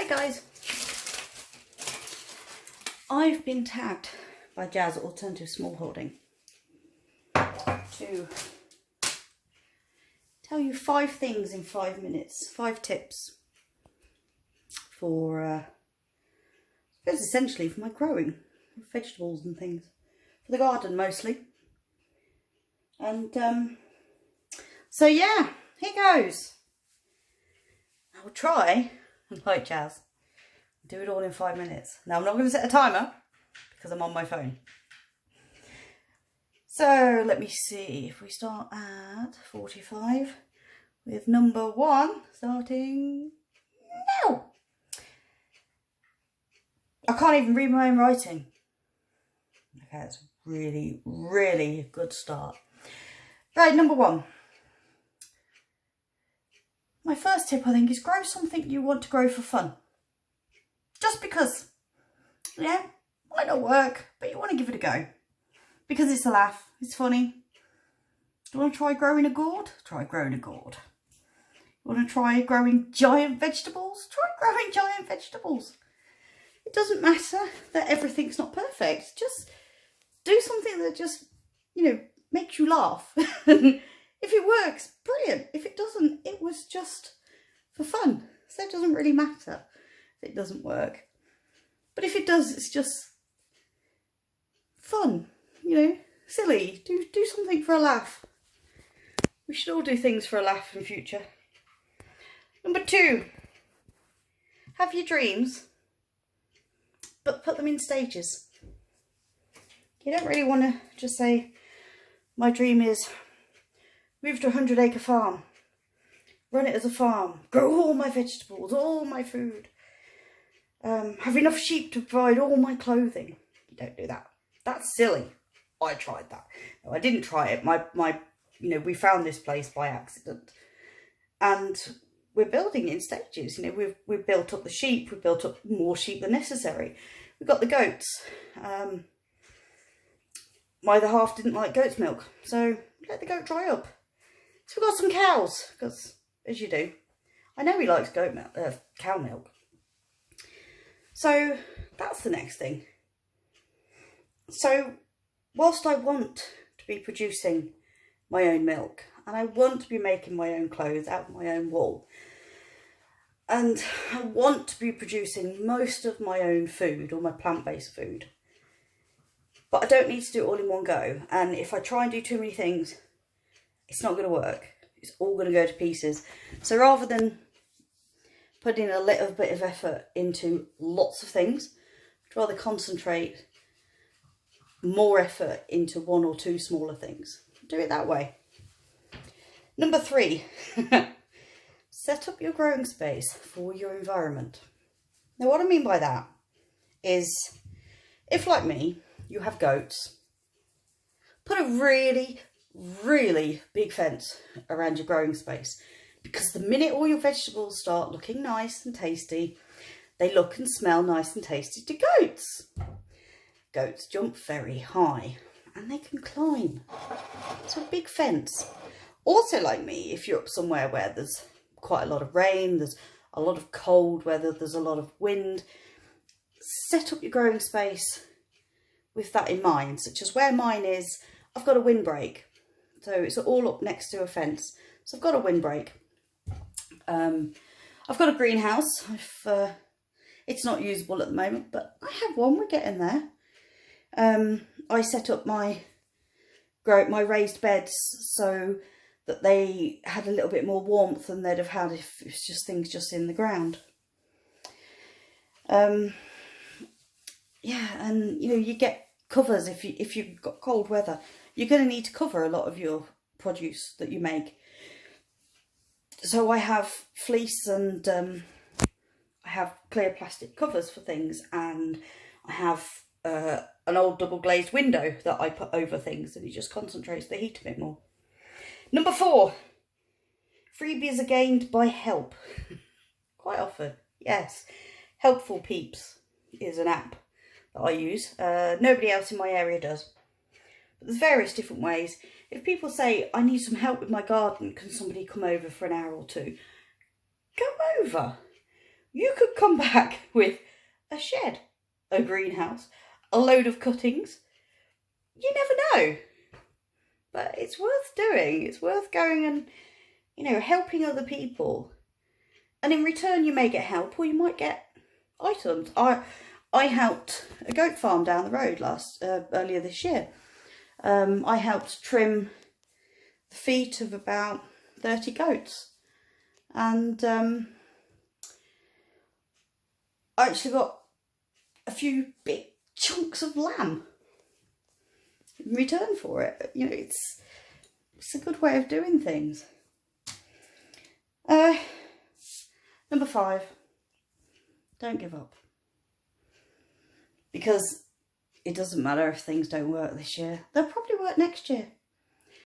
Hi guys, I've been tagged by Jazz Alternative Smallholding to tell you 5 things in 5 minutes, 5 tips for, essentially for my growing vegetables and things, for the garden mostly. And so yeah, here goes. I will try, like Jazz, do it all in 5 minutes. Now I'm not going to set a timer because I'm on my phone. So let me see, if we start at 45 with number 1, starting now. I can't even read my own writing. Okay, that's really, really a good start. Right, number 1. My first tip, I think, is grow something you want to grow for fun. Just because, yeah, might not work, but you want to give it a go. Because it's a laugh, it's funny. Do you want to try growing a gourd? Try growing a gourd. You want to try growing giant vegetables? Try growing giant vegetables. It doesn't matter that everything's not perfect. Just do something that just, you know, makes you laugh. If it works, brilliant. If it doesn't, it was just for fun. So it doesn't really matter if it doesn't work. But if it does, it's just fun, you know, silly. Do something for a laugh. We should all do things for a laugh in future. Number 2, have your dreams, but put them in stages. You don't really want to just say, my dream is move to a 100-acre farm, run it as a farm, grow all my vegetables, all my food, have enough sheep to provide all my clothing. You don't do that. That's silly. I tried that. No, I didn't try it. You know, we found this place by accident, and we're building it in stages. You know, we've built up the sheep. We've built up more sheep than necessary. We've got the goats. My other half didn't like goat's milk, so let the goat dry up. So we've got some cows, because as you do, I know he likes goat milk, cow milk. So that's the next thing. So whilst I want to be producing my own milk, and I want to be making my own clothes out of my own wool, and I want to be producing most of my own food, or my plant-based food, but I don't need to do it all in one go. And if I try and do too many things, it's not going to work. It's all going to go to pieces. So rather than putting a little bit of effort into lots of things, I'd rather concentrate more effort into 1 or 2 smaller things. Do it that way. Number 3, set up your growing space for your environment. Now what I mean by that is, if like me, you have goats, put a really, really big fence around your growing space, because the minute all your vegetables start looking nice and tasty, they look and smell nice and tasty to goats. Goats jump very high and they can climb. So a big fence. Also, like me, if you're up somewhere where there's quite a lot of rain, there's a lot of cold weather, there's a lot of wind, set up your growing space with that in mind, such as where mine is, I've got a windbreak. So it's all up next to a fence. So I've got a windbreak. I've got a greenhouse. It's not usable at the moment, but I have one. We're getting there. I set up my raised beds so that they had a little bit more warmth than they'd have had if it was just things just in the ground. Yeah, and you know, you get covers if you've got cold weather. You're going to need to cover a lot of your produce that you make. So I have fleece, and I have clear plastic covers for things, and I have an old double glazed window that I put over things, and it just concentrates the heat a bit more. Number 4, freebies are gained by help. Quite often, yes. Helpful Peeps is an app that I use. Nobody else in my area does. But there's various different ways. If people say, I need some help with my garden, can somebody come over for an hour or 2? Go over. you could come back with a shed, a greenhouse, a load of cuttings. You never know. But it's worth doing. It's worth going and, you know, helping other people. And in return, you may get help, or you might get items. I helped a goat farm down the road earlier this year. I helped trim the feet of about 30 goats. And I actually got a few big chunks of lamb in return for it. You know, it's a good way of doing things. Number 5, don't give up. Because it doesn't matter if things don't work this year. They'll probably work next year.